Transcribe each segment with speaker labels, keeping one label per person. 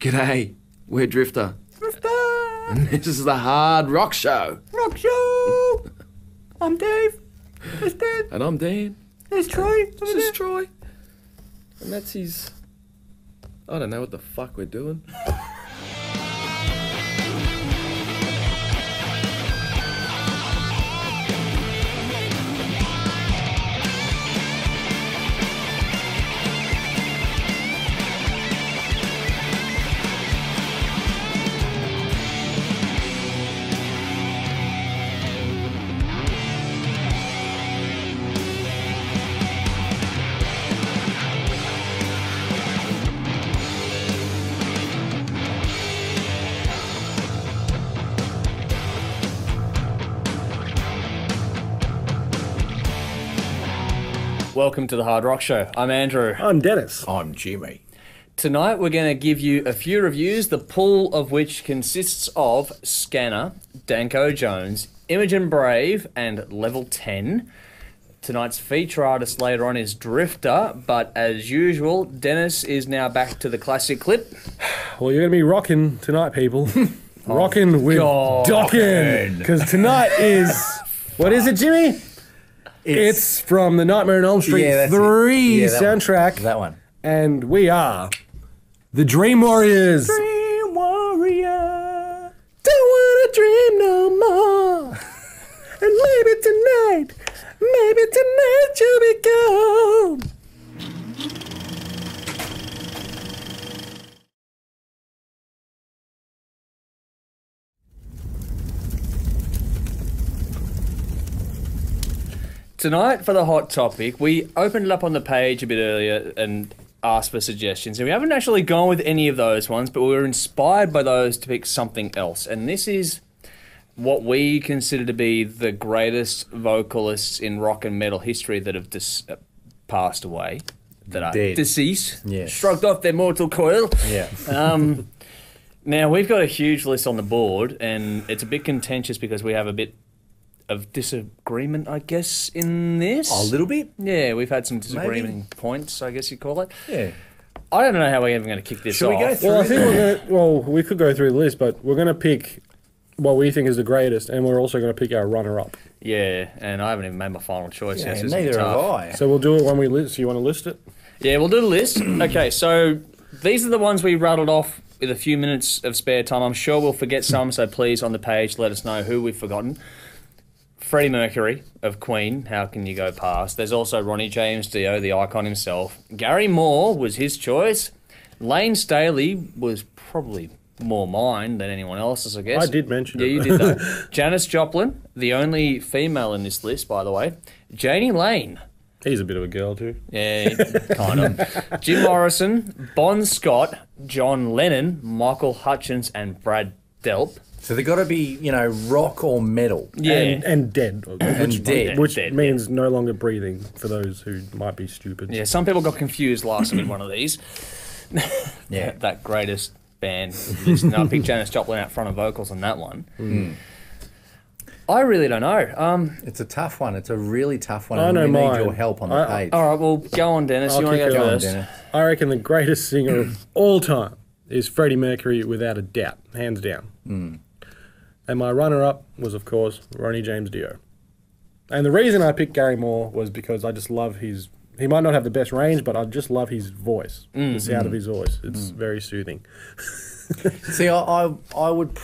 Speaker 1: G'day, we're Drifter.
Speaker 2: Drifter!
Speaker 1: And this is the Hard Rock Show.
Speaker 2: Rock Show! I'm Dave. There's Dan.
Speaker 1: And I'm Dan.
Speaker 2: There's Troy.
Speaker 1: This is Troy. And that's his... I don't know what the fuck we're doing.
Speaker 3: Welcome to the Hard Rock Show. I'm Andrew.
Speaker 2: I'm Dennis.
Speaker 4: I'm Jimmy.
Speaker 3: Tonight we're going to give you a few reviews, the pool of which consists of Scanner, Danko Jones, Imogen Brave, and Level 10. Tonight's feature artist later on is Drifter, but as usual, Dennis is now back to the classic clip.
Speaker 2: Well, you're going to be rocking tonight, people. Rocking with
Speaker 3: God.
Speaker 2: Dokken. Because tonight is... What is it, Jimmy? It's from the Nightmare on Elm Street 3 soundtrack.
Speaker 4: That one.
Speaker 2: And we are the Dream Warriors.
Speaker 4: Dream Warrior.
Speaker 2: Don't wanna dream no more. And maybe tonight you'll be gone.
Speaker 3: Tonight, for the hot topic, we opened it up on the page a bit earlier and asked for suggestions. And we haven't actually gone with any of those ones, but we were inspired by those to pick something else. And this is what we consider to be the greatest vocalists in rock and metal history that have passed away, that are deceased, shrugged off their mortal coil.
Speaker 4: Yeah.
Speaker 3: Now, we've got a huge list on the board, and it's a bit contentious because we have a bit of disagreement, I guess, in this.
Speaker 4: A little bit?
Speaker 3: Yeah, we've had some disagreement points, I guess you'd call it.
Speaker 4: Yeah.
Speaker 3: I don't know how we're even going to kick this
Speaker 4: Should
Speaker 3: off.
Speaker 4: we go through
Speaker 2: Well, I think we're going to... Well, we could go through the list, but we're going to pick what we think is the greatest, and we're also going to pick our runner-up.
Speaker 3: Yeah, and I haven't even made my final choice yet. So
Speaker 4: neither have I.
Speaker 2: So we'll do it when we list. So you want to list it?
Speaker 3: Yeah, we'll do the list. Okay, so these are the ones we rattled off with a few minutes of spare time. I'm sure we'll forget some, so please, on the page, let us know who we've forgotten. Freddie Mercury of Queen, how can you go past? There's also Ronnie James Dio, the icon himself. Gary Moore was his choice. Lane Staley was probably more mine than anyone else's, I guess.
Speaker 2: I did mention it.
Speaker 3: Yeah, you did though. Janis Joplin, the only female in this list, by the way. Janie Lane.
Speaker 2: He's a bit of a girl too.
Speaker 3: Yeah, kind of. Jim Morrison, Bon Scott, John Lennon, Michael Hutchence, and Brad Delp.
Speaker 4: So they've got to be, you know, rock or metal.
Speaker 3: Yeah.
Speaker 2: And dead. Which
Speaker 3: Dead,
Speaker 2: means no longer breathing for those who might be stupid.
Speaker 3: Yeah, some people got confused last with one of these.
Speaker 4: Yeah.
Speaker 3: That greatest band list. And I picked Janis Joplin out front of vocals on that one. I really don't know.
Speaker 4: It's a tough one. It's a really tough one.
Speaker 2: I
Speaker 4: and
Speaker 2: know
Speaker 4: we need
Speaker 2: mine.
Speaker 4: your help on the page.
Speaker 3: All right, well, go on, Dennis. You want to
Speaker 2: kick
Speaker 3: go
Speaker 2: it on,
Speaker 3: first?
Speaker 4: Dennis.
Speaker 2: I reckon the greatest singer of all time is Freddie Mercury, without a doubt, hands down. And my runner-up was, of course, Ronnie James Dio. And the reason I picked Gary Moore was because I just love his... He might not have the best range, but I just love his voice, the sound of his voice. It's very soothing.
Speaker 4: See, I would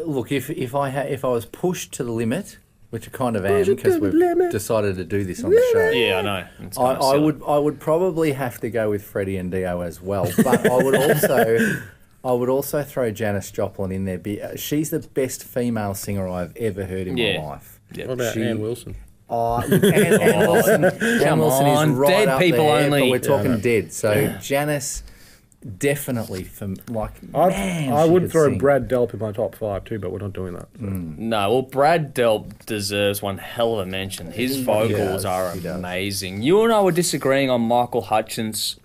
Speaker 4: look if I was pushed to the limit, which I kind of am because we've decided to do this on the show.
Speaker 3: Yeah, I know. It's kind of
Speaker 4: I
Speaker 3: silly.
Speaker 4: I would probably have to go with Freddie and Dio as well, but I would also throw Janis Joplin in there. She's the best female singer I've ever heard in my life.
Speaker 3: Yeah.
Speaker 2: What about Ann Wilson?
Speaker 4: Ann Wilson
Speaker 3: on,
Speaker 4: is right
Speaker 3: dead
Speaker 4: up
Speaker 3: people
Speaker 4: there,
Speaker 3: only.
Speaker 4: but we're talking dead. So Janis, definitely for
Speaker 2: I would throw Brad Delp in my top 5 too, but we're not doing that. So.
Speaker 3: No, well, Brad Delp deserves one hell of a mention. His vocals are amazing. You and I were disagreeing on Michael Hutchence.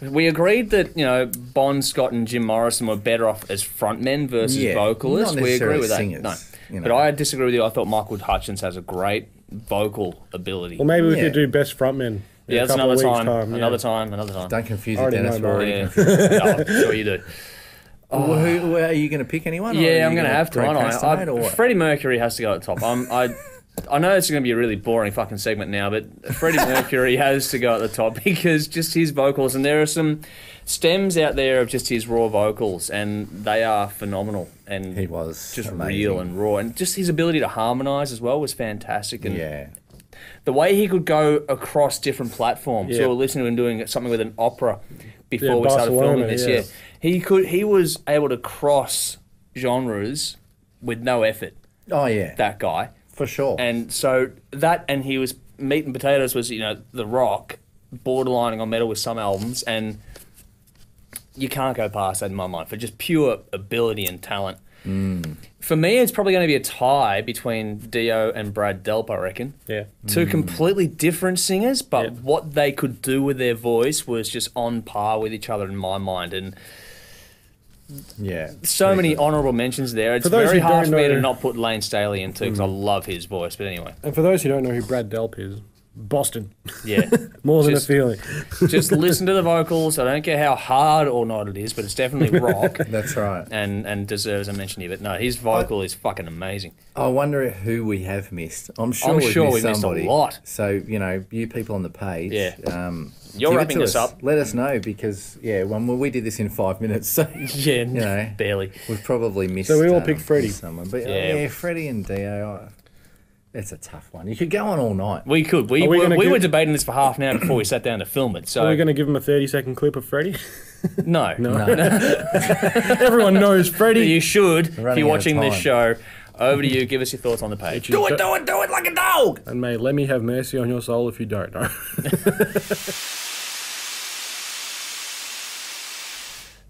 Speaker 3: We agreed that, you know, Bon Scott and Jim Morrison were better off as frontmen versus vocalists.
Speaker 4: Not
Speaker 3: we agree with that.
Speaker 4: singers,
Speaker 3: No.
Speaker 4: you know.
Speaker 3: But I disagree with you. I thought Michael Hutchence has a great vocal ability.
Speaker 2: Well, maybe we could do best frontmen.
Speaker 3: Yeah, that's another time. Another time.
Speaker 4: Don't confuse it,
Speaker 2: Already
Speaker 4: Dennis.
Speaker 2: know
Speaker 4: We're already
Speaker 2: mine.
Speaker 4: confused.
Speaker 3: No, I'm sure you do.
Speaker 4: Well, who are you going to pick anyone? or are
Speaker 3: Yeah,
Speaker 4: you
Speaker 3: I'm going to have to, aren't
Speaker 4: procrastinate, or
Speaker 3: I?
Speaker 4: what?
Speaker 3: Freddie Mercury has to go at the top. I know it's going to be a really boring fucking segment now, but Freddie Mercury has to go at the top because just his vocals, and there are some stems out there of just his raw vocals, and they are phenomenal. And
Speaker 4: He was
Speaker 3: just
Speaker 4: amazing.
Speaker 3: real and raw, and just his ability to harmonise as well was fantastic. And
Speaker 4: Yeah.
Speaker 3: the way he could go across different platforms.
Speaker 2: Yeah.
Speaker 3: We were listening to him doing something with an opera before
Speaker 2: Yeah,
Speaker 3: we started filming
Speaker 2: Barcelona,
Speaker 3: this.
Speaker 2: yeah.
Speaker 3: He was able to cross genres with no effort.
Speaker 4: Oh, yeah.
Speaker 3: That guy.
Speaker 4: For sure.
Speaker 3: And so that, and he was Meat and Potatoes was, the rock, borderlining on metal with some albums, and you can't go past that in my mind for just pure ability and talent. For me, it's probably going to be a tie between Dio and Brad Delp, I reckon.
Speaker 2: Yeah.
Speaker 3: Two completely different singers, but
Speaker 2: Yeah.
Speaker 3: what they could do with their voice was just on par with each other in my mind. And
Speaker 4: yeah.
Speaker 3: so many honourable mentions there. It's
Speaker 2: For those
Speaker 3: very
Speaker 2: who
Speaker 3: hard
Speaker 2: don't
Speaker 3: for me to
Speaker 2: know-
Speaker 3: not put Lane Staley into because I love his voice. But anyway,
Speaker 2: And for those who don't know who Brad Delp is, Boston.
Speaker 3: yeah.
Speaker 2: More than
Speaker 3: Just-
Speaker 2: a feeling.
Speaker 3: Just listen to the vocals. I don't care how hard or not it is, but it's definitely rock
Speaker 4: That's right.
Speaker 3: and deserves a mention here. But no, his vocal is fucking amazing.
Speaker 4: I wonder who we have missed. I'm sure,
Speaker 3: I'm sure we've missed a
Speaker 4: somebody.
Speaker 3: lot.
Speaker 4: So, you people on the page.
Speaker 3: Yeah.
Speaker 4: You're
Speaker 3: wrapping this up.
Speaker 4: Let us know because, when we did this in 5 minutes, so
Speaker 3: Yeah, barely.
Speaker 4: we've probably missed.
Speaker 2: So we all picked Freddie.
Speaker 4: Someone, but
Speaker 3: Yeah.
Speaker 4: Freddie and Dio. It's a tough one. You could go on all night.
Speaker 3: We could. We
Speaker 2: Are we gonna
Speaker 3: were
Speaker 2: give-
Speaker 3: debating this for half an hour before we sat down to film it. So
Speaker 2: Are we going to give him a 30-second clip of Freddie?
Speaker 3: no.
Speaker 2: Everyone knows Freddie.
Speaker 3: You should, if
Speaker 4: running
Speaker 3: you're
Speaker 4: out of
Speaker 3: watching this
Speaker 4: time.
Speaker 3: show. Over to you. Give us your thoughts on the page.
Speaker 2: Do it,
Speaker 4: do it like a dog.
Speaker 2: And may let me have mercy on your soul if you don't know.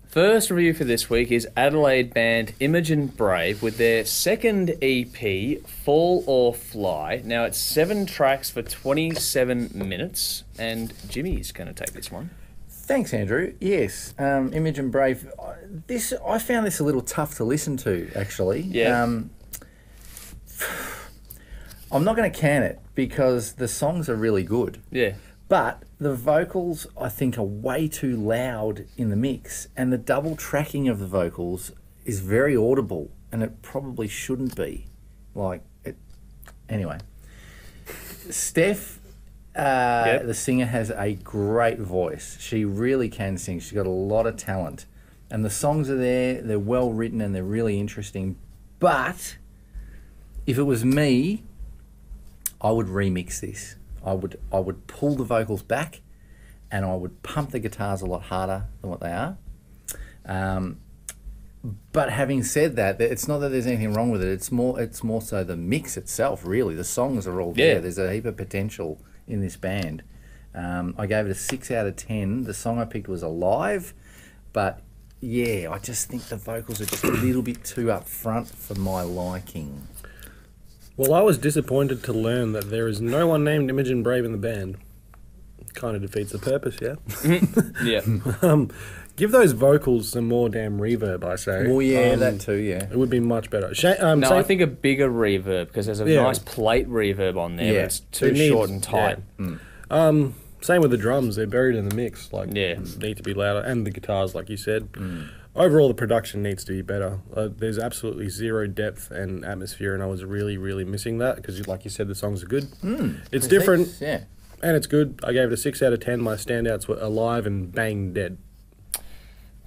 Speaker 3: First review for this week is Adelaide band Imogen Brave with their second EP, Fall or Fly. Now it's 7 tracks for 27 minutes, and Jimmy's going to take this one.
Speaker 4: Thanks, Andrew. Yes, Imogen Brave. I found this a little tough to listen to, actually.
Speaker 3: Yeah.
Speaker 4: I'm not going to can it because the songs are really good,
Speaker 3: Yeah.
Speaker 4: but the vocals I think are way too loud in the mix, and the double tracking of the vocals is very audible, and it probably shouldn't be. Anyway, Steph. The singer has a great voice. She really can sing. She's got a lot of talent. And the songs are there, they're well written and they're really interesting. But if it was me, I would remix this. I would pull the vocals back and I would pump the guitars a lot harder than what they are. But having said that, it's not that there's anything wrong with it. It's more so the mix itself, really. The songs are all there.
Speaker 3: Yeah.
Speaker 4: There's a heap of potential in this band. I gave it a 6 out of 10. The song I picked was Alive, but yeah, I just think the vocals are just a little bit too up front for my liking.
Speaker 2: Well, I was disappointed to learn that there is no one named Imogen Brave in the band. Kind of defeats the purpose, yeah?
Speaker 3: Yeah.
Speaker 2: Give those vocals some more damn reverb, I say.
Speaker 4: Well, yeah, that too, yeah.
Speaker 2: It would be much better.
Speaker 3: No, I think a bigger reverb because there's a
Speaker 2: Yeah.
Speaker 3: nice plate reverb on there,
Speaker 4: Yeah.
Speaker 3: but it's too
Speaker 2: It needs-
Speaker 3: short and tight.
Speaker 2: Same with the drums. They're buried in the mix.
Speaker 3: Yeah.
Speaker 2: Need to be louder. And the guitars, like you said. Overall, the production needs to be better. There's absolutely zero depth and atmosphere, and I was really, really missing that because, like you said, the songs are good. It's different,
Speaker 4: Yeah.
Speaker 2: and it's good. I gave it a 6 out of 10. My standouts were Alive and Bang Dead.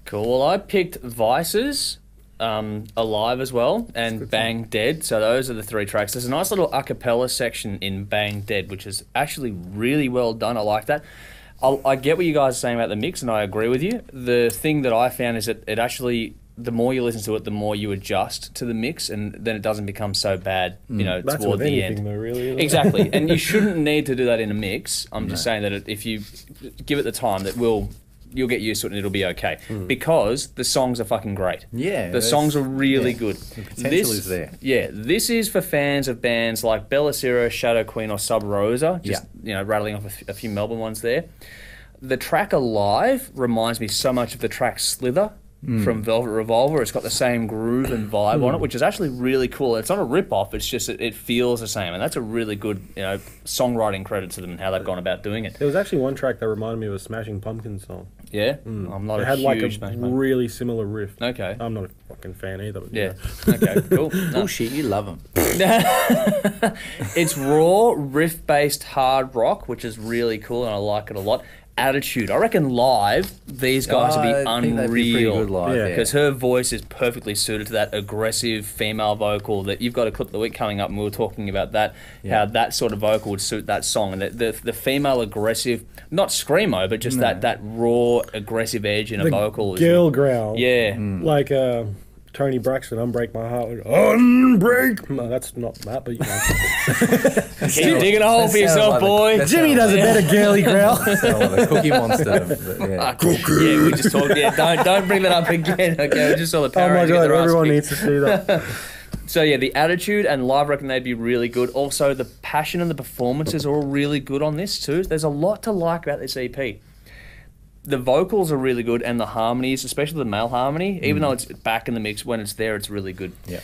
Speaker 3: Cool. Well, I picked Vices, Alive as well, and Bang Dead. So those are the 3 tracks. There's a nice little a cappella section in Bang Dead, which is actually really well done. I like that. I get what you guys are saying about the mix, and I agree with you. The thing that I found is that it actually, the more you listen to it, the more you adjust to the mix, and then it doesn't become so bad,
Speaker 2: That's
Speaker 3: toward
Speaker 2: with
Speaker 3: the
Speaker 2: anything,
Speaker 3: end.
Speaker 2: though, really. Isn't it?
Speaker 3: Exactly, and you shouldn't need to do that in a mix. I'm just saying that if you give it the time, you'll get used to it and it'll be okay. Because the songs are fucking great.
Speaker 4: Yeah,
Speaker 3: the
Speaker 4: that's-
Speaker 3: songs are really
Speaker 4: yeah,
Speaker 3: good.
Speaker 4: the potential is there.
Speaker 3: Yeah, this is for fans of bands like Bellicera, Shadow Queen, or Sub Rosa. Just rattling off a few Melbourne ones there. The track Alive reminds me so much of the track Slither from Velvet Revolver. It's got the same groove and vibe on it, which is actually really cool. It's not a rip-off, it's just it feels the same. And that's a really good songwriting credit to them and how they've gone about doing it.
Speaker 2: There was actually one track that reminded me of a Smashing Pumpkins song.
Speaker 3: Yeah? I'm not
Speaker 2: It
Speaker 3: a
Speaker 2: had
Speaker 3: huge
Speaker 2: like a
Speaker 3: Smash Mouth.
Speaker 2: really similar riff.
Speaker 3: Okay.
Speaker 2: I'm not a fucking fan either. But
Speaker 3: Yeah. Okay, cool. No.
Speaker 4: Bullshit, you love them.
Speaker 3: It's raw, riff-based hard rock, which is really cool, and I like it a lot. Attitude. I reckon live, these guys would be
Speaker 4: I think they'd be pretty
Speaker 3: unreal.
Speaker 4: good live,
Speaker 2: Yeah.
Speaker 4: yeah.
Speaker 3: Because her voice is perfectly suited to that aggressive female vocal that you've got a clip of the week coming up, and we were talking about that, how that sort of vocal would suit that song. And the female aggressive, not screamo, but just that raw, aggressive edge in a vocal.
Speaker 2: Girl growl.
Speaker 3: Yeah.
Speaker 2: Like Tony Braxton, Unbreak My Heart. Unbreak. No, that's not that, but you know.
Speaker 3: Keep digging a hole for yourself, boy.
Speaker 2: Jimmy does a better girly growl.
Speaker 4: Sound like the Cookie Monster. But, yeah.
Speaker 3: Yeah, we just talked. Yeah, don't bring that up again. Okay, we just saw the
Speaker 2: Oh
Speaker 3: power.
Speaker 2: my god, everyone needs to see that.
Speaker 3: So yeah, the attitude and live, I reckon they'd be really good. Also, the passion and the performances are all really good on this too. There's a lot to like about this EP. The vocals are really good, and the harmonies, especially the male harmony, even though it's back in the mix, when it's there, it's really good.
Speaker 4: Yeah.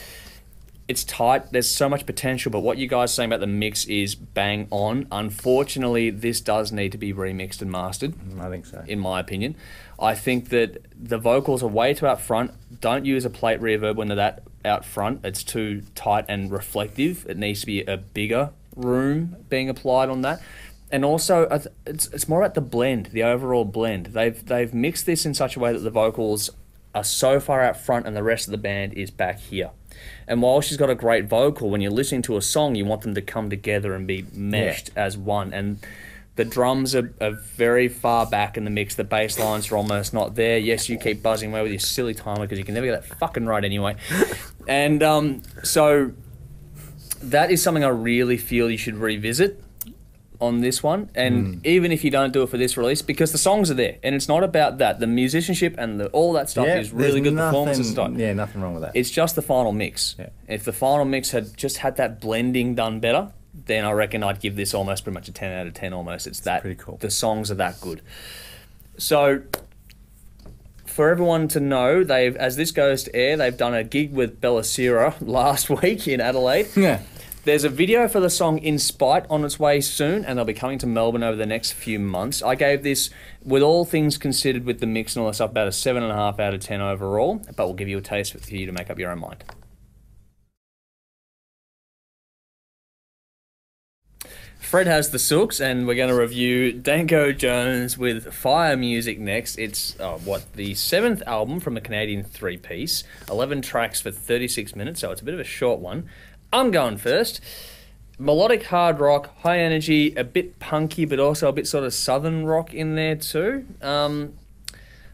Speaker 3: It's tight. There's so much potential, but what you guys are saying about the mix is bang on. Unfortunately, this does need to be remixed and mastered,
Speaker 4: I think so.
Speaker 3: in my opinion. I think that the vocals are way too out front. Don't use a plate reverb when they're that out front. It's too tight and reflective. It needs to be a bigger room being applied on that. And also, it's more about the blend, the overall blend. They've mixed this in such a way that the vocals are so far out front and the rest of the band is back here. And while she's got a great vocal, when you're listening to a song, you want them to come together and be meshed as one. And the drums are very far back in the mix. The bass lines are almost not there. Yes, you keep buzzing away with your silly timer because you can never get that fucking right anyway. And so that is something I really feel you should revisit on this one, and even if you don't do it for this release, because the songs are there, and it's not about that. The musicianship and all that stuff is really good performances.
Speaker 4: Yeah, nothing wrong with that.
Speaker 3: It's just the final mix.
Speaker 4: Yeah.
Speaker 3: If the final mix had just had that blending done better, then I reckon I'd give this almost pretty much a 10 out of 10 almost. It's that
Speaker 4: pretty cool.
Speaker 3: The songs are that good. So for everyone to know, as this goes to air, they've done a gig with Bella Sierra last week in Adelaide.
Speaker 4: Yeah.
Speaker 3: There's a video for the song In Spite on its way soon, and they'll be coming to Melbourne over the next few months. I gave this, with all things considered with the mix and all that stuff, about a 7.5 out of 10 overall, but we'll give you a taste for you to make up your own mind. Fred has the Silks, and we're going to review Danko Jones with Fire Music next. It's, the 7th album from a Canadian 3-piece, 11 tracks for 36 minutes, so it's a bit of a short one. I'm going first. Melodic hard rock, high energy, a bit punky, but also a bit sort of southern rock in there too.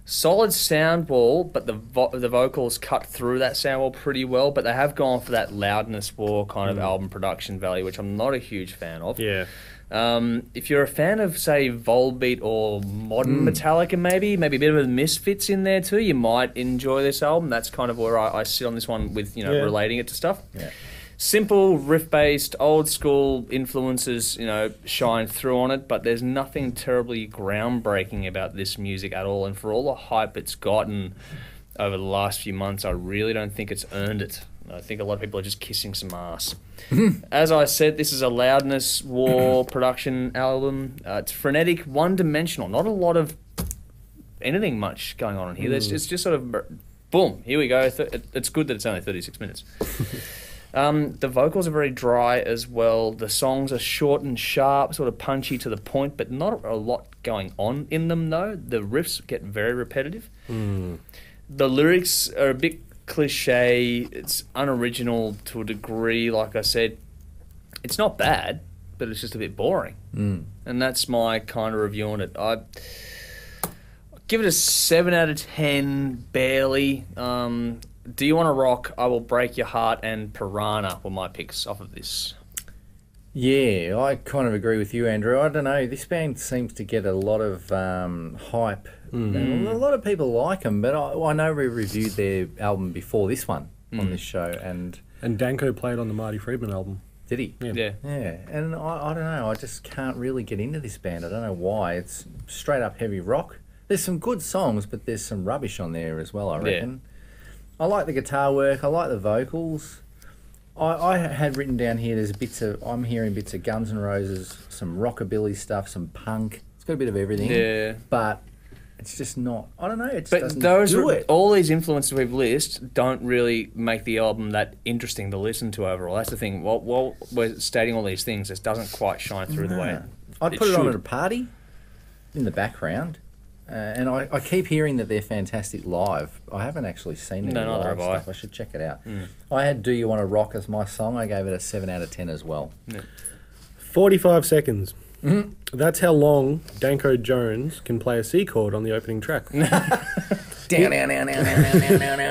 Speaker 3: Solid sound wall, but the vocals cut through that sound wall pretty well, but they have gone for that loudness war kind of album production value, which I'm not a huge fan of.
Speaker 2: Yeah.
Speaker 3: If you're a fan of, say, Volbeat or modern Metallica, maybe a bit of a Misfits in there too, you might enjoy this album. That's kind of where I sit on this one with, relating it to stuff.
Speaker 4: Yeah.
Speaker 3: Simple, riff-based, old-school influences, shine through on it, but there's nothing terribly groundbreaking about this music at all. And for all the hype it's gotten over the last few months, I really don't think it's earned it. I think a lot of people are just kissing some ass. As I said, this is a loudness war production album. It's frenetic, one-dimensional, not a lot of anything much going on in here. It's just sort of, boom, here we go. It's good that it's only 36 minutes. The vocals are very dry as well. The songs are short and sharp, sort of punchy to the point, but not a lot going on in them, though. The riffs get very repetitive. The lyrics are a bit cliche. It's unoriginal to a degree, like I said. It's not bad, but it's just a bit boring. And that's my kind of review on it. I give it a 7 out of 10, barely. Do You Want to Rock, I Will Break Your Heart, and Piranha were my picks off of this.
Speaker 4: Yeah, I kind of agree with you, Andrew. I don't know, this band seems to get a lot of hype. And a lot of people like them, but I know we reviewed their album before this one on this show. And
Speaker 2: Danko played on the Marty Friedman album.
Speaker 4: did he?
Speaker 3: Yeah.
Speaker 4: Yeah, and I don't know, I just can't really get into this band. I don't know why. It's straight up heavy rock. There's some good songs, but there's some rubbish on there as well, I reckon. I like the guitar work. I like the vocals. I had written down here, I'm hearing bits of Guns N' Roses, some rockabilly stuff, some punk. It's got a bit of everything.
Speaker 3: Yeah.
Speaker 4: But It's just not. I don't know. It just
Speaker 3: But
Speaker 4: doesn't
Speaker 3: those
Speaker 4: do it.
Speaker 3: all these influences we've listed don't really make the album that interesting to listen to overall. That's the thing. While we're stating all these things, it doesn't quite shine through the way
Speaker 4: I'd put it on
Speaker 3: should.
Speaker 4: at a party in the background. And I keep hearing that they're fantastic live. I haven't actually seen any
Speaker 3: No, neither
Speaker 4: live
Speaker 3: have I.
Speaker 4: stuff. I should check it out. I had Do You Want to Rock as my song. I gave it a 7 out of 10 as well.
Speaker 2: 45 seconds. That's how long Danko Jones can play a C chord on the opening track.
Speaker 4: Down.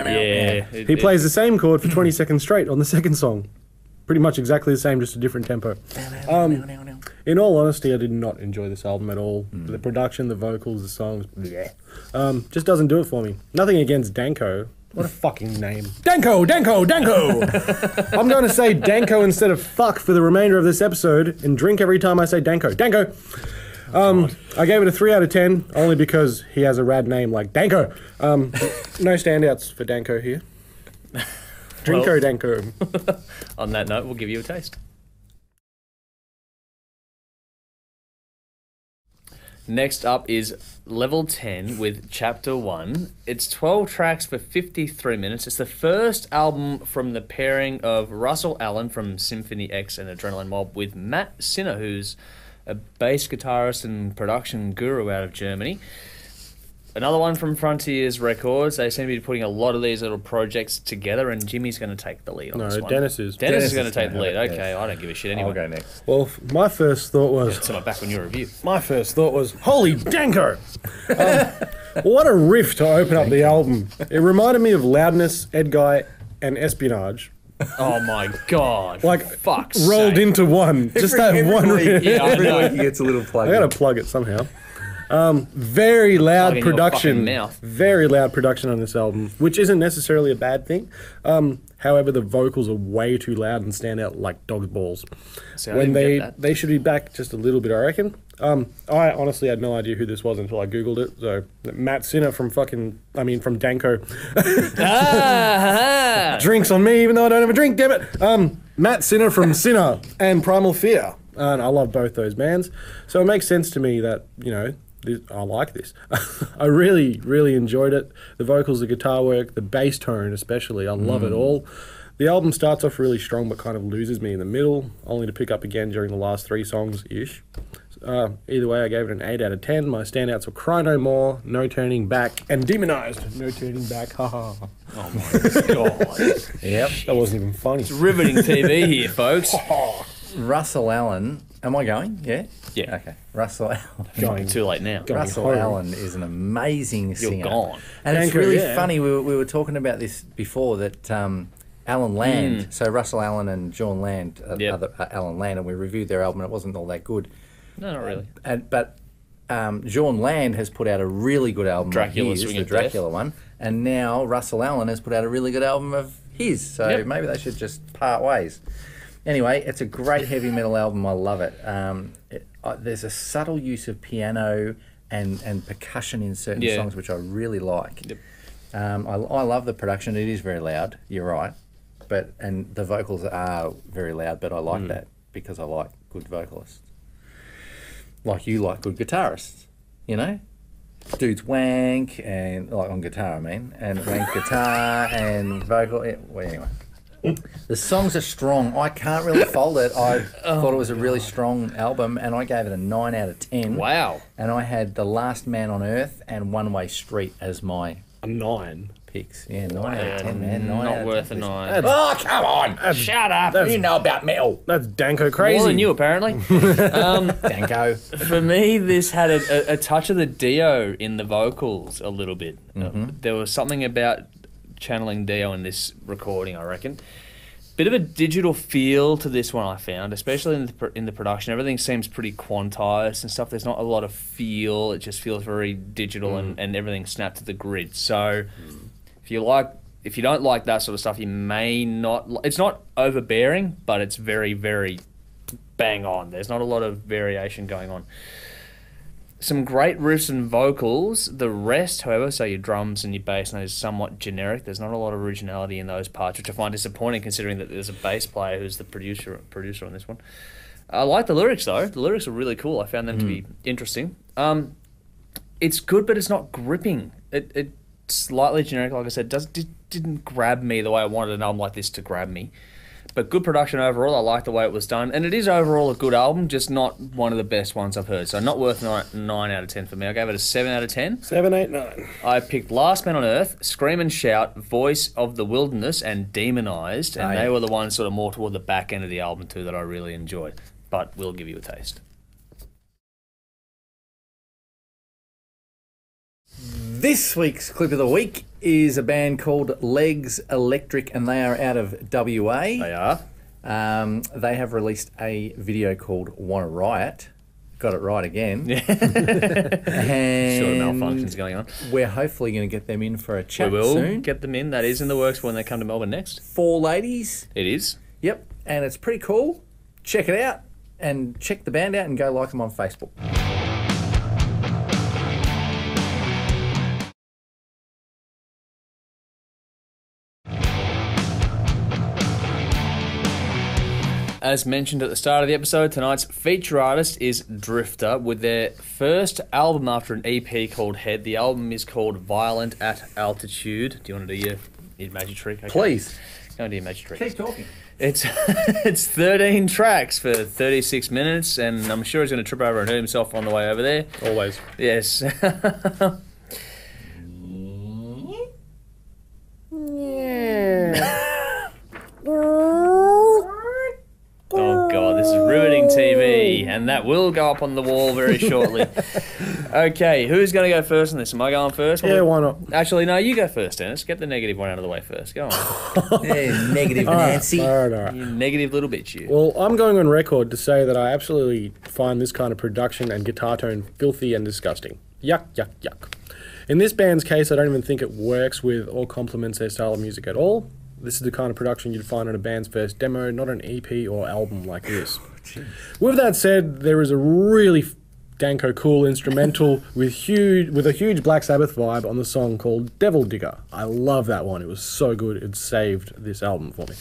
Speaker 3: Yeah.
Speaker 2: He plays the same chord for 20 seconds straight on the second song. Pretty much exactly the same, just a different tempo. In all honesty, I did not enjoy this album at all. The production, the vocals, the songs, just doesn't do it for me. Nothing against Danko. What a fucking name. Danko! I'm going to say Danko instead of fuck for the remainder of this episode and drink every time I say Danko. Danko! I gave it a 3 out of 10 only because he has a rad name like Danko. No standouts for Danko here. Drinko Danko.
Speaker 3: On that note, we'll give you a taste. Next up is Level 10 with Chapter 1. It's 12 tracks for 53 minutes. It's the first album from the pairing of Russell Allen from Symphony X and Adrenaline Mob with Matt Sinner, who's a bass guitarist and production guru out of Germany. Another one from Frontiers Records. They seem to be putting a lot of these little projects together, and Jimmy's going to take the lead on this one.
Speaker 2: Dennis is.
Speaker 3: Dennis is going to take the lead. Okay, I don't give a shit anyway.
Speaker 4: I'll go next.
Speaker 2: Well, my first thought was...
Speaker 3: So I'm back on your review.
Speaker 2: My first thought was, holy Danko! What a riff to open up the album. It reminded me of Loudness, Ed Guy, and Espionage.
Speaker 3: Oh my god!
Speaker 2: Like,
Speaker 3: fuck's
Speaker 2: rolled
Speaker 3: sake.
Speaker 2: into one. Just that one riff.
Speaker 3: Yeah, I know.
Speaker 4: He gets a little plug.
Speaker 2: I gotta plug it somehow. Very loud
Speaker 3: Plug in your
Speaker 2: production.
Speaker 3: fucking mouth.
Speaker 2: Very loud production on this album, which isn't necessarily a bad thing. However, the vocals are way too loud and stand out like dog's balls.
Speaker 3: See, I
Speaker 2: When
Speaker 3: didn't get that.
Speaker 2: they should be back just a little bit, I reckon. I honestly had no idea who this was until I googled it. So Matt Sinner from Danko. Drinks on me, even though I don't have a drink. Damn it. Matt Sinner from Sinner and Primal Fear, and I love both those bands. So it makes sense to me that I like this. I really, really enjoyed it. The vocals, the guitar work, the bass tone especially. I love it all. The album starts off really strong but kind of loses me in the middle, only to pick up again during the last 3 songs-ish. Either way, I gave it an 8 out of 10. My standouts were Cry No More, No Turning Back, and Demonized. No Turning Back, haha.
Speaker 3: Oh my god!
Speaker 4: Yep.
Speaker 2: That wasn't even funny.
Speaker 3: Riveting TV here, folks.
Speaker 4: Russell Allen. Am I going? Yeah?
Speaker 3: Yeah.
Speaker 4: Okay. Russell Allen.
Speaker 2: Going.
Speaker 3: Too late now.
Speaker 2: Going
Speaker 4: Russell
Speaker 2: home.
Speaker 4: Allen is an amazing singer.
Speaker 3: gone.
Speaker 4: And it's
Speaker 2: Danko,
Speaker 4: really
Speaker 2: yeah.
Speaker 4: funny. We were talking about this before that Alan Land, so Russell Allen and John Land, Alan Land, and we reviewed their album and it wasn't all that good.
Speaker 3: No, not really.
Speaker 4: But John Land has put out a really good album
Speaker 3: Dracula,
Speaker 4: of his,
Speaker 3: Swing
Speaker 4: the
Speaker 3: of
Speaker 4: Dracula one, and now Russell Allen has put out a really good album of his, so
Speaker 3: Yep.
Speaker 4: maybe they should just part ways. Anyway, it's a great heavy metal album. I love it. There's a subtle use of piano and percussion in certain songs, which I really like.
Speaker 3: Yep.
Speaker 4: I love the production. It is very loud. You're right, and the vocals are very loud. But I like that because I like good vocalists. Like you like good guitarists, Dudes wank and like on guitar, I mean, and wank guitar and vocal. Well, anyway. The songs are strong. I can't really fault it. I thought it was a really strong album, and I gave it a 9 out of 10.
Speaker 3: Wow.
Speaker 4: And I had The Last Man on Earth and One Way Street as my
Speaker 2: A 9.
Speaker 4: picks. Yeah, 9 out of 10, man. 9 out
Speaker 3: Not
Speaker 4: of
Speaker 3: worth
Speaker 4: 10.
Speaker 3: a 9.
Speaker 4: Oh, come on!
Speaker 3: Shut up.
Speaker 4: You know about metal.
Speaker 2: That's Danko crazy.
Speaker 3: More than you, apparently.
Speaker 4: Danko.
Speaker 3: For me, this had a touch of the Dio in the vocals a little bit. There was something about channeling Dio in this recording, I reckon. Bit of a digital feel to this one, I found, especially in the production. Everything seems pretty quantized and stuff. There's not a lot of feel. It just feels very digital and everything snapped to the grid. So if you don't like that sort of stuff, you may not... It's not overbearing, but it's very, very bang on. There's not a lot of variation going on. Some great riffs and vocals. The rest, however, so your drums and your bass note is somewhat generic. There's not a lot of originality in those parts, which I find disappointing considering that there's a bass player who's the producer on this one. I like the lyrics, though. The lyrics are really cool. I found them to be interesting. it's good, but it's not gripping. It's slightly generic, like I said. Didn't grab me the way I wanted an album like this to grab me. But good production overall. I like the way it was done. And it is overall a good album, just not one of the best ones I've heard. So not worth 9 out of 10 for me. I gave it a 7 out of 10.
Speaker 2: 7, 8, 9.
Speaker 3: I picked Last Man on Earth, Scream and Shout, Voice of the Wilderness, and Demonized. And they were the ones sort of more toward the back end of the album too that I really enjoyed. But we'll give you a taste.
Speaker 4: This week's clip of the week is a band called Legs Electric, and they are out of WA.
Speaker 3: They are.
Speaker 4: They have released a video called Wanna Riot. Got it right again.
Speaker 3: Yeah.
Speaker 4: And
Speaker 3: Sort of malfunctions going on.
Speaker 4: we're hopefully going to get them in for a chat
Speaker 3: We will
Speaker 4: soon.
Speaker 3: get them in. That is in the works when they come to Melbourne next.
Speaker 4: 4 ladies.
Speaker 3: It is.
Speaker 4: Yep. And it's pretty cool. Check it out and check the band out and go like them on Facebook.
Speaker 3: As mentioned at the start of the episode, tonight's feature artist is Drifter with their first album after an EP called Head. The album is called Violent at Altitude. Do you want to do your magic trick? Okay.
Speaker 4: Please.
Speaker 3: Go and do your magic trick.
Speaker 4: Keep talking.
Speaker 3: It's 13 tracks for 36 minutes, and I'm sure he's going to trip over and hurt himself on the way over there.
Speaker 2: Always.
Speaker 3: Yes. Oh God, this is riveting TV, and that will go up on the wall very shortly. Okay, who's going to go first on this? Am I going first?
Speaker 2: Yeah, why not?
Speaker 3: Actually, no, you go first, Dennis. Get the negative one out of the way first. Go on.
Speaker 4: Yeah, negative Nancy.
Speaker 2: All right.
Speaker 3: You negative little bitch, you.
Speaker 2: Well, I'm going on record to say that I absolutely find this kind of production and guitar tone filthy and disgusting. Yuck, yuck, yuck. In this band's case, I don't even think it works with or complements their style of music at all. This is the kind of production you'd find on a band's first demo, not an EP or album like this. With that said, there is a really Danko cool instrumental with a huge Black Sabbath vibe on the song called Devil Digger. I love that one. It was so good. It saved this album for me.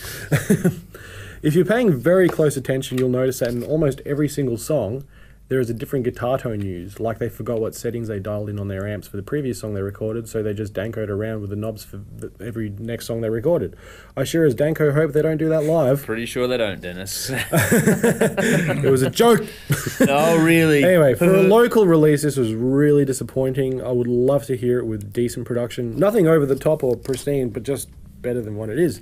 Speaker 2: If you're paying very close attention, you'll notice that in almost every single song, there is a different guitar tone used, like they forgot what settings they dialed in on their amps for the previous song they recorded, so they just Dankoed around with the knobs for every next song they recorded. I sure as Danko hope they don't do that live.
Speaker 3: Pretty sure they don't, Dennis.
Speaker 2: It was a joke.
Speaker 3: Oh, really?
Speaker 2: Anyway, for a local release, this was really disappointing. I would love to hear it with decent production. Nothing over the top or pristine, but just better than what it is.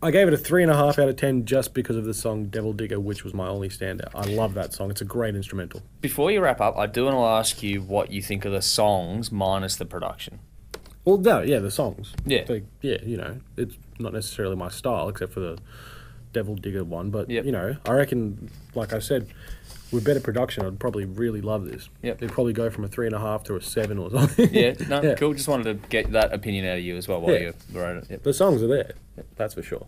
Speaker 2: I gave it a 3.5 out of 10 just because of the song Devil Digger, which was my only standout. I love that song. It's a great instrumental.
Speaker 3: Before you wrap up, I do want to ask you what you think of the songs minus the production.
Speaker 2: Well, no, yeah, the songs.
Speaker 3: Yeah.
Speaker 2: Yeah, you know, it's not necessarily my style, except for the Devil Digger one. But,
Speaker 3: Yep.
Speaker 2: you know, I reckon, like I said, with better production, I'd probably really love this.
Speaker 3: Yep.
Speaker 2: It'd probably go from a 3.5 to a 7 or something.
Speaker 3: Yeah, no,
Speaker 2: Yeah.
Speaker 3: cool. Just wanted to get that opinion out of you as well while
Speaker 2: Yeah.
Speaker 3: you wrote it. Yep.
Speaker 2: The songs are there, that's for sure.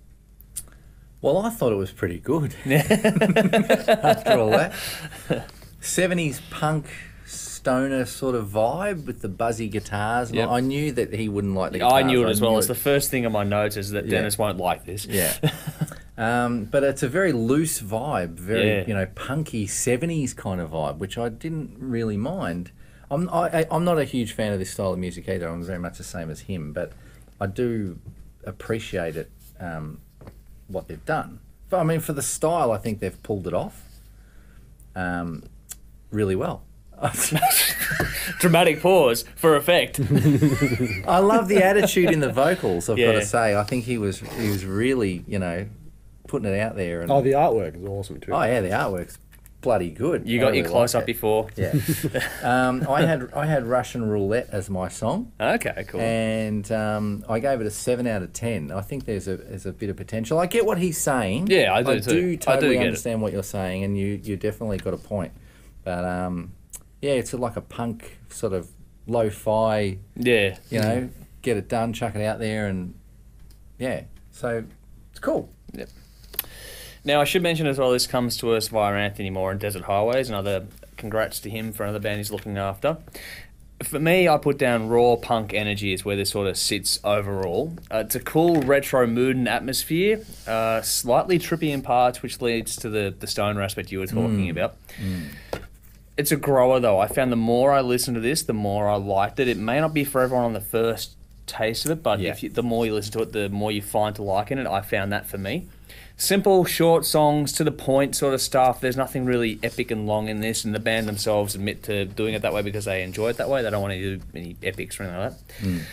Speaker 4: Well, I thought it was pretty good. After all that. 70s punk stoner sort of vibe with the buzzy guitars.
Speaker 3: Yep.
Speaker 4: I knew that he wouldn't like the guitars.
Speaker 3: I knew it as well. It's the first thing on my notes is that
Speaker 4: Yeah.
Speaker 3: Dennis won't like this.
Speaker 4: Yeah. But it's a very loose vibe, very,
Speaker 3: Yeah.
Speaker 4: you know, punky 70s kind of vibe, which I didn't really mind. I'm not a huge fan of this style of music either. I'm very much the same as him, but I do appreciate it, what they've done. But, I mean, for the style, I think they've pulled it off really well.
Speaker 3: Dramatic pause for effect.
Speaker 4: I love the attitude in the vocals, I've got
Speaker 3: Yeah.
Speaker 4: to say. I think he was really, you know, putting it out there. And,
Speaker 2: Oh, the artwork is awesome too.
Speaker 4: oh yeah, the artwork's bloody good.
Speaker 3: You
Speaker 4: I
Speaker 3: got
Speaker 4: really
Speaker 3: your close
Speaker 4: like
Speaker 3: up
Speaker 4: it.
Speaker 3: before.
Speaker 4: Yeah. I had Russian Roulette as my song,
Speaker 3: Okay, cool.
Speaker 4: and I gave it a 7 out of 10. I think there's a bit of potential. I get what he's saying.
Speaker 3: Yeah, I do
Speaker 4: I
Speaker 3: too.
Speaker 4: do
Speaker 3: I
Speaker 4: totally
Speaker 3: do get it.
Speaker 4: understand what you're saying, and you definitely got a point. But yeah, it's like a punk sort of lo-fi.
Speaker 3: Yeah.
Speaker 4: You know, get it done, chuck it out there, and yeah, so it's cool.
Speaker 3: Yep. Now, I should mention as well, this comes to us via Anthony Moore and Desert Highways. Another congrats to him for another band he's looking after. For me, I put down raw punk energy is where this sort of sits overall. It's a cool retro mood and atmosphere, slightly trippy in parts, which leads to the stoner aspect you were talking about. It's a grower, though. I found the more I listened to this, the more I liked it. It may not be for everyone on the first taste of it, but the more you listen to it, the more you find to like in it. I found that for me. Simple, short songs, to the point sort of stuff. There's nothing really epic and long in this, and the band themselves admit to doing it that way because they enjoy it that way. They don't want to do any epics or anything like that.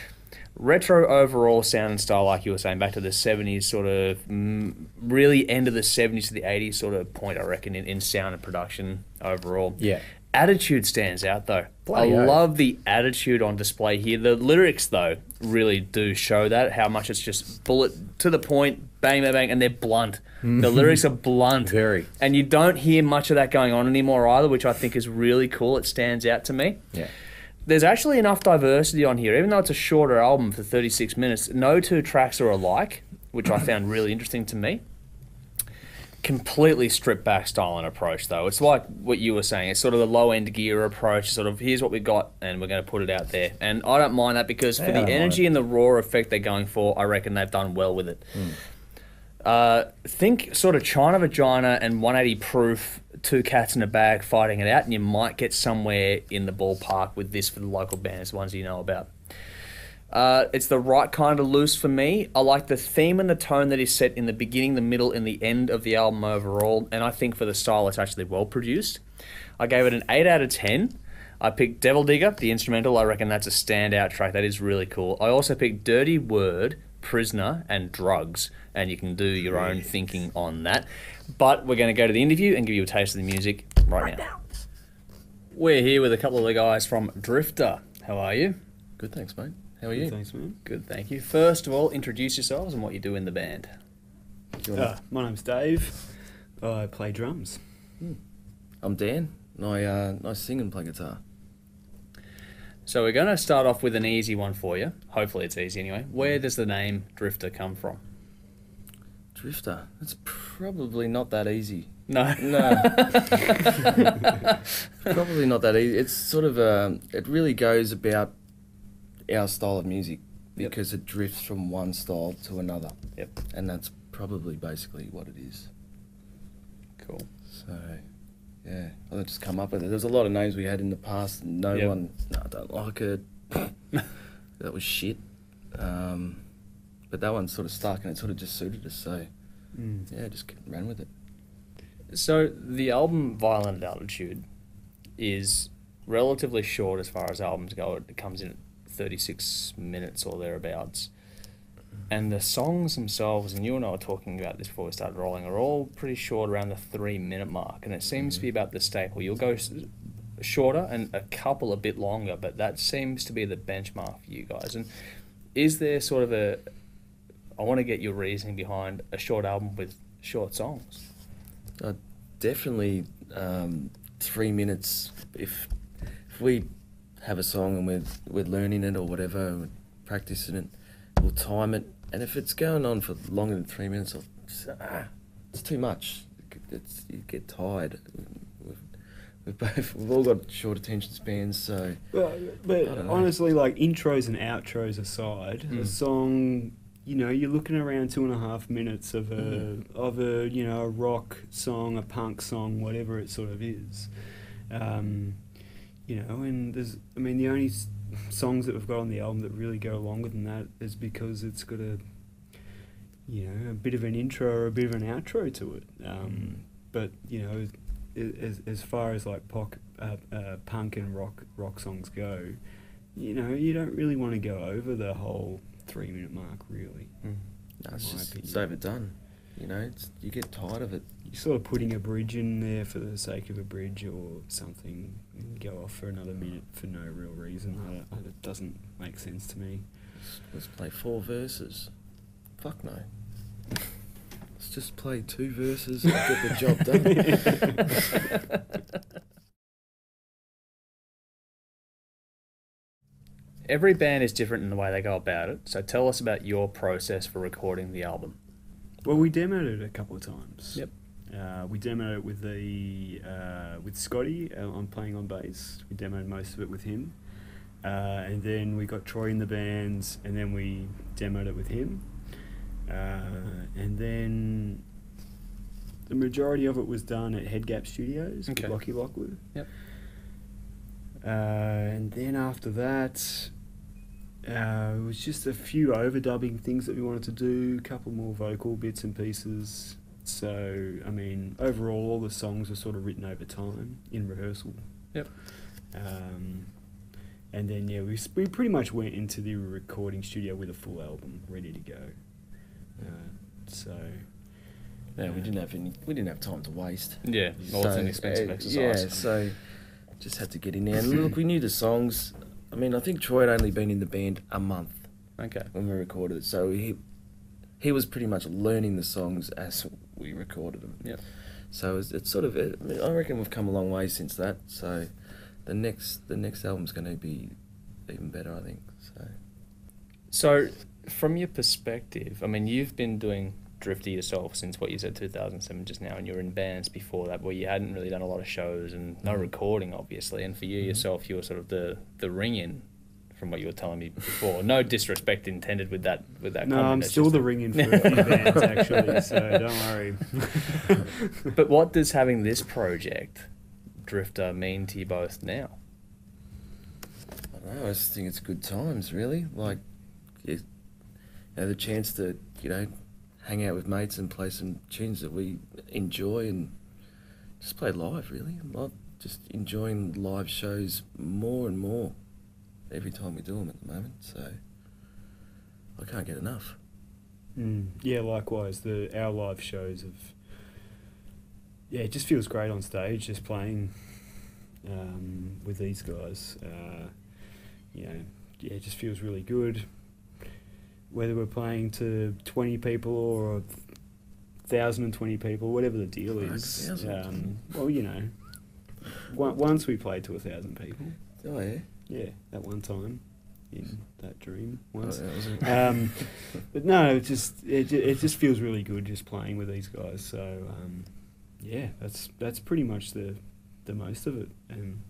Speaker 3: Retro overall sound and style, like you were saying, back to the 70s sort of, really end of the 70s to the 80s sort of point, I reckon, in sound and production overall.
Speaker 4: Yeah.
Speaker 3: Attitude stands out, though.
Speaker 4: Bloody
Speaker 3: I
Speaker 4: oath.
Speaker 3: love the attitude on display here. The lyrics, though, really do show that, how much it's just bullet to the point, bang, bang, bang, and they're blunt. The lyrics are blunt.
Speaker 4: Very.
Speaker 3: And you don't hear much of that going on anymore either, which I think is really cool. It stands out to me.
Speaker 4: Yeah.
Speaker 3: There's actually enough diversity on here, even though it's a shorter album for 36 minutes. No two tracks are alike, which I found really interesting to me. Completely stripped back style and approach, though. It's like what you were saying. It's sort of the low end gear approach. Sort of, here's what we got, and we're going to put it out there. And I don't mind that because for the energy and the raw effect they're going for, I reckon they've done well with it. Think sort of China Vagina and 180 Proof, two cats in a bag fighting it out, and you might get somewhere in the ballpark with this for the local bands, ones you know about. It's the right kind of loose for me. I like the theme and the tone that is set in the beginning, the middle, and the end of the album overall, and I think for the style it's actually well produced. I gave it an 8 out of 10. I picked Devil Digger, the instrumental. I reckon that's a standout track. That is really cool. I also picked Dirty Word, Prisoner, and Drugs, and you can do your own thinking on that. But we're going to go to the interview and give you a taste of the music right now. We're here with a couple of the guys from Drifter. How are you?
Speaker 1: Good, thanks, mate. How are you?
Speaker 5: Thanks, man.
Speaker 3: Good, thank you. First of all, introduce yourselves and what you do in the band.
Speaker 5: My name's Dave. I play drums.
Speaker 1: I'm Dan. And I sing and play guitar.
Speaker 3: So we're going to start off with an easy one for you. Hopefully it's easy anyway. Where does the name Drifter come from?
Speaker 1: Drifter. It's probably not that easy.
Speaker 3: No.
Speaker 1: No. Probably not that easy. It's sort of it really goes about our style of music because it drifts from one style to another.
Speaker 3: Yep.
Speaker 1: And that's probably basically what it is.
Speaker 3: Cool.
Speaker 1: So, yeah, I just come up with it. There's a lot of names we had in the past and no one, no, I don't like it. That was shit. But that one sort of stuck and it sort of just suited us. So, yeah, just ran with it.
Speaker 3: So the album Violent Altitude is relatively short as far as albums go. It comes in at 36 minutes or thereabouts. And the songs themselves, and you and I were talking about this before we started rolling, are all pretty short, around the 3-minute mark. And it seems to be about the staple. You'll go shorter and a couple a bit longer, but that seems to be the benchmark for you guys. And is there sort of I want to get your reasoning behind a short album with short songs?
Speaker 1: Definitely 3 minutes. If we have a song and we're learning it or whatever, and we're practicing it, we'll time it. And if it's going on for longer than 3 minutes, it's too much. You get tired. We've all got short attention spans, so.
Speaker 5: But honestly, like intros and outros aside, a song, you know, you're looking around 2.5 minutes of a you know, a rock song, a punk song, whatever it sort of is. You know, and the only songs that we've got on the album that really go longer than that is because it's got a bit of an intro or a bit of an outro to it. But you know, as far as like punk and rock songs go, you know, you don't really want to go over the whole 3-minute mark, really.
Speaker 1: No, it's overdone. You know, you get tired of it.
Speaker 5: You're sort of putting a bridge in there for the sake of a bridge or something, and go off for another minute for no real reason. It doesn't make sense to me.
Speaker 1: Let's play 4 verses. Fuck no. Let's just play 2 verses and get the job done.
Speaker 3: Every band is different in the way they go about it, so tell us about your process for recording the album.
Speaker 5: Well, we demoed it a couple of times.
Speaker 3: Yep.
Speaker 5: We demoed it with Scotty. I'm playing on bass. We demoed most of it with him, and then we got Troy in the bands, and then we demoed it with him, and then the majority of it was done at Head Gap Studios with Lockie Lockwood.
Speaker 3: Yep.
Speaker 5: And then after that, it was just a few overdubbing things that we wanted to do, a couple more vocal bits and pieces. So, I mean, overall, all the songs were sort of written over time in rehearsal.
Speaker 3: Yep.
Speaker 5: And then, yeah, we pretty much went into the recording studio with a full album ready to go.
Speaker 1: Yeah, we didn't have time to waste.
Speaker 3: Yeah, well, it's an expensive exercise.
Speaker 1: Yeah, so just had to get in there. And look, we knew the songs. I mean, I think Troy had only been in the band a month
Speaker 3: Okay.
Speaker 1: when we recorded it, so he was pretty much learning the songs as we recorded them.
Speaker 3: Yep.
Speaker 1: So it's sort of, I reckon we've come a long way since that. So the next album's going to be even better, I think.
Speaker 3: So, from your perspective, I mean, you've been doing Drifter yourself since what you said 2007 just now, and you were in bands before that where you hadn't really done a lot of shows and no recording, obviously. And for you yourself, you were sort of the ring-in, from what you were telling me before. No disrespect intended with that.
Speaker 5: No,
Speaker 3: comment.
Speaker 5: I'm
Speaker 3: It's
Speaker 5: still
Speaker 3: just
Speaker 5: the ring-in for a few bands, actually, so don't worry.
Speaker 3: But what does having this project, Drifter, mean to you both now?
Speaker 1: I don't know, I just think it's good times, really. Like, you know, the chance to, hang out with mates and play some tunes that we enjoy and just play live, really. I'm not just enjoying live shows more and more every time we do them at the moment, so I can't get enough.
Speaker 5: Yeah, likewise. Our live shows it just feels great on stage, just playing with these guys. It just feels really good. Whether we're playing to 20 people or 1,020 people, whatever the deal is. Once we played to 1,000 people.
Speaker 1: Oh, yeah?
Speaker 5: Yeah, that one time in that dream once.
Speaker 1: Oh, that was
Speaker 5: But no, it just feels really good just playing with these guys. So that's pretty much the most of it. And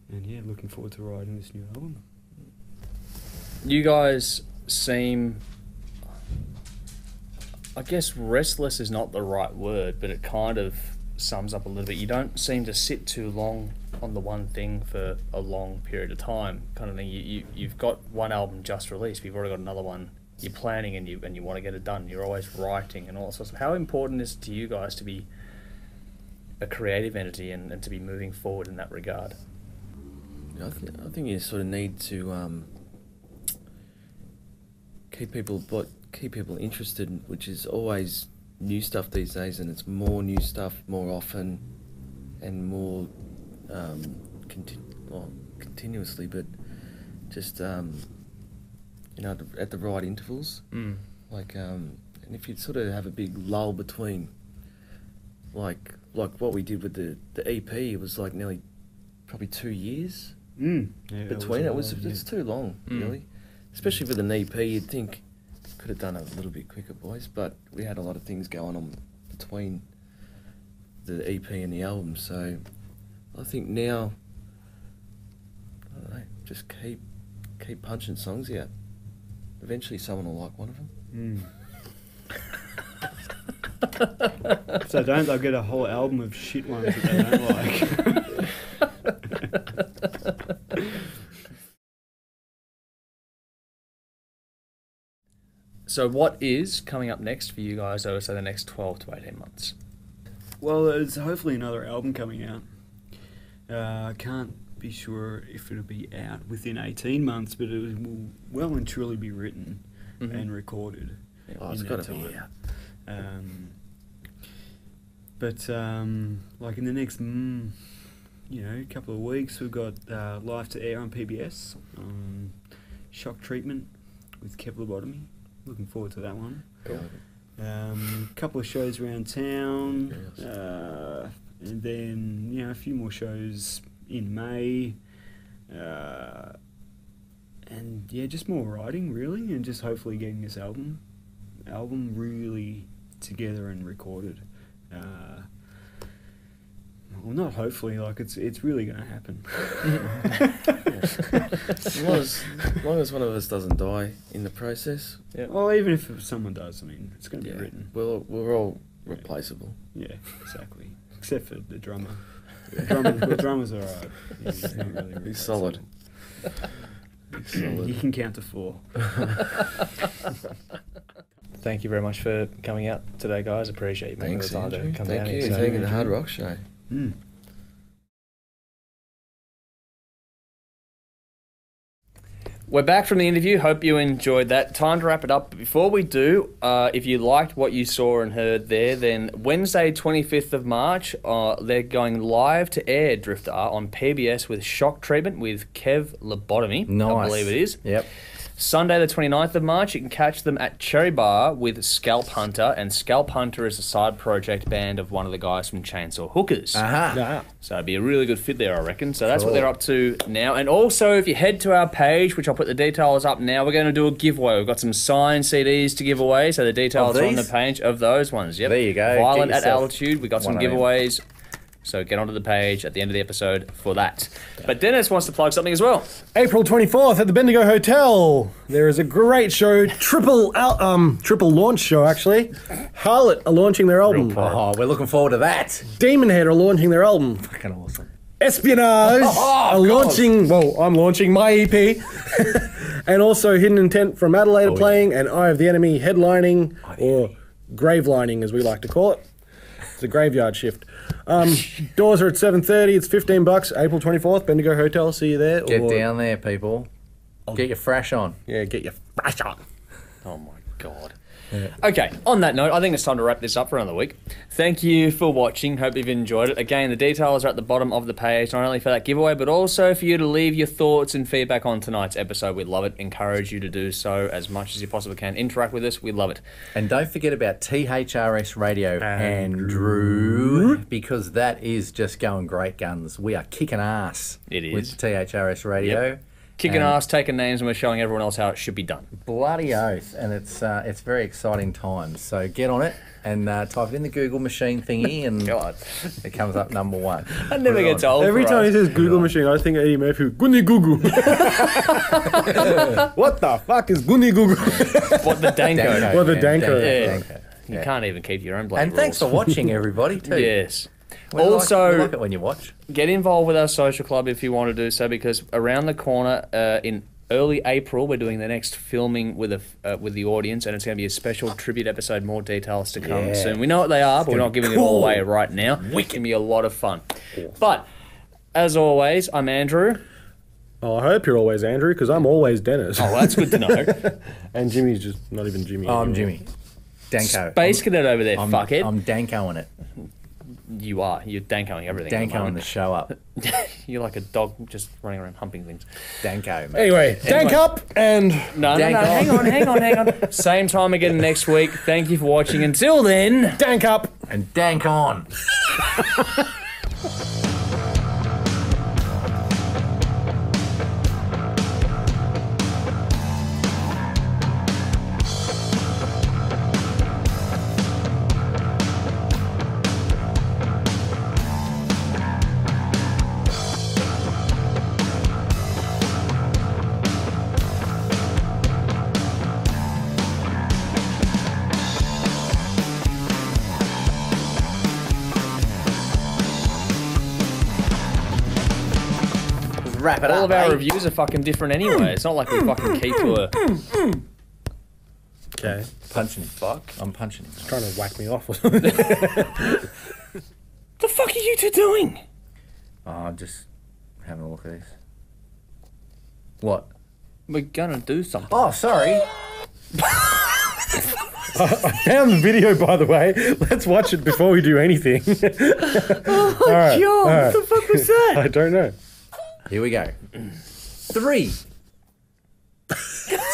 Speaker 5: yeah, looking forward to writing this new album.
Speaker 3: You guys seem, I guess restless is not the right word, but it kind of sums up a little bit. You don't seem to sit too long on the one thing for a long period of time, kind of thing. You've got one album just released, but you've already got another one you're planning, and you want to get it done. You're always writing and all sorts of. How important is it to you guys to be a creative entity and to be moving forward in that regard?
Speaker 1: I think you sort of need to keep people interested, which is always new stuff these days, and it's more new stuff more often and more continuously, but just at the right intervals. Like and if you sort of have a big lull between, like what we did with the EP, it was like nearly probably 2 years between. It's too long, really. Especially with an EP, you'd think could have done a little bit quicker, boys, but we had a lot of things going on between the EP and the album, so I think now, I don't know, just keep punching songs out. Eventually someone will like one of them.
Speaker 5: So they'll get a whole album of shit ones that they don't like.
Speaker 3: So what is coming up next for you guys over, say, the next 12 to 18 months?
Speaker 5: Well, there's hopefully another album coming out. I can't be sure if it'll be out within 18 months, but it will well and truly be written and recorded.
Speaker 1: Oh, it's got to be out.
Speaker 5: But like in the next, couple of weeks, we've got Live to Air on PBS, Shock Treatment with Kevlobotomy. Looking forward to that one.
Speaker 1: Cool.
Speaker 5: Couple of shows around town, and then a few more shows in May, and just more writing really, and just hopefully getting this album really together and recorded. Well, not hopefully, like it's really going to happen.
Speaker 1: As long as one of us doesn't die in the process.
Speaker 3: Yeah.
Speaker 5: Well, even if someone does, I mean, it's going to be written.
Speaker 1: We're all replaceable.
Speaker 5: Yeah, exactly. Except for the drummer. The drummer's all right. He's not really
Speaker 1: He's solid. He's solid.
Speaker 5: You can count to 4.
Speaker 3: Thank you very much for coming out today, guys. Appreciate you making
Speaker 1: Thanks,
Speaker 3: the time
Speaker 1: Andrew.
Speaker 3: to come
Speaker 1: Thank
Speaker 3: down
Speaker 1: you.
Speaker 3: here.
Speaker 1: Thank you, the Hard Rock Show.
Speaker 3: We're back from the interview. Hope you enjoyed that. Time to wrap it up. But before we do, if you liked what you saw and heard there, then Wednesday, 25th of March, they're going live to air, Drifter, on PBS with Shock Treatment with Kev Lobotomy.
Speaker 4: Nice.
Speaker 3: I believe it is.
Speaker 4: Yep.
Speaker 3: Sunday the 29th of March, you can catch them at Cherry Bar with Scalp Hunter, and Scalp Hunter is a side project band of one of the guys from Chainsaw Hookers. So it'd be a really good fit there, I reckon. So that's what they're up to now. And also, if you head to our page, which I'll put the details up now, we're going to do a giveaway. We've got some signed CDs to give away, so the details are on the page of those ones. Yep.
Speaker 4: There you go.
Speaker 3: Violent
Speaker 4: Get
Speaker 3: at
Speaker 4: yourself
Speaker 3: Altitude. We've got some
Speaker 4: one of them.
Speaker 3: giveaways. So get onto the page at the end of the episode for that. But Dennis wants to plug something as well.
Speaker 2: April 24th at the Bendigo Hotel. There is a great show, triple launch show actually. Harlot are launching their album.
Speaker 4: Oh, we're looking forward to that.
Speaker 2: Demon Head are launching their album.
Speaker 4: Fucking awesome.
Speaker 2: Espionage are launching. Well, I'm launching my EP, and also Hidden Intent from Adelaide are playing, and Eye of the Enemy headlining, or grave lining as we like to call it. It's a graveyard shift. Doors are at 7:30. It's $15. April 24th, Bendigo Hotel. See you there.
Speaker 4: Get down there, people. Get your fresh on.
Speaker 2: Yeah, get your fresh on.
Speaker 3: Oh my God. Okay, on that note, I think it's time to wrap this up for another week. Thank you for watching. Hope you've enjoyed it. Again, the details are at the bottom of the page, not only for that giveaway, but also for you to leave your thoughts and feedback on tonight's episode. We'd love it. Encourage you to do so as much as you possibly can. Interact with us. We love it.
Speaker 4: And don't forget about THRS Radio, Andrew, because that is just going great guns. We are kicking ass.
Speaker 3: It is.
Speaker 4: With THRS Radio.
Speaker 3: Yep. Kicking ass, taking names, and we're showing everyone else how it should be done.
Speaker 4: Bloody oath. And it's very exciting times. So get on it and type it in the Google machine thingy and
Speaker 3: God.
Speaker 4: It comes up number 1.
Speaker 3: I never get told.
Speaker 2: Every time he says Google machine, I think of Eddie Murphy. Goony Google. What the fuck is Goony Google?
Speaker 3: What the Danko.
Speaker 2: What the Danko.
Speaker 3: Yeah.
Speaker 4: Danko.
Speaker 3: You can't even keep your own bloody
Speaker 4: And thanks for
Speaker 3: rules.
Speaker 4: watching, everybody, too.
Speaker 3: Yes.
Speaker 4: We like it when you watch.
Speaker 3: Get involved with our social club if you want to do so, because around the corner in early April we're doing the next filming with the audience, and it's going to be a special tribute episode. More details to come soon. We know what they are, but we're not giving it all away right now. It's going to be a lot of fun. But as always, I'm Andrew.
Speaker 2: Oh, I hope you're always Andrew, because I'm always Dennis.
Speaker 3: Oh, that's good to know.
Speaker 2: And Jimmy's just not even Jimmy.
Speaker 4: Oh, I'm
Speaker 2: anymore.
Speaker 4: Jimmy. Danko.
Speaker 3: Space Cadet over there, fuckhead.
Speaker 4: I'm Dankoing it.
Speaker 3: You are. You're Dankoing everything.
Speaker 4: Dankoing the show up.
Speaker 3: You're like a dog just running around humping things.
Speaker 4: Danko, man.
Speaker 2: Anyway, dank up and...
Speaker 3: No,
Speaker 4: Dank
Speaker 3: hang on. Same time again next week. Thank you for watching. Until then,
Speaker 2: dank up.
Speaker 4: And dank on. Wrap it
Speaker 3: all
Speaker 4: up,
Speaker 3: of our
Speaker 4: eh?
Speaker 3: reviews are fucking different anyway. It's not like we fucking keep to a...
Speaker 2: Okay.
Speaker 4: Punching him. Fuck. I'm punching him.
Speaker 2: Trying to whack me off or something.
Speaker 3: The fuck are you two doing?
Speaker 4: Oh, just having a look at this. What?
Speaker 3: We're gonna do something.
Speaker 4: Oh, sorry.
Speaker 2: I found the video, by the way. Let's watch it before we do anything.
Speaker 3: Oh,
Speaker 2: right,
Speaker 3: John,
Speaker 2: all
Speaker 3: what the fuck was that?
Speaker 2: I don't know.
Speaker 4: Here we go. 3,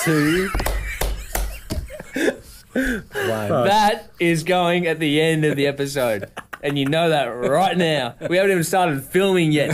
Speaker 4: 2, 1.
Speaker 3: That is going at the end of the episode. And you know that right now. We haven't even started filming yet.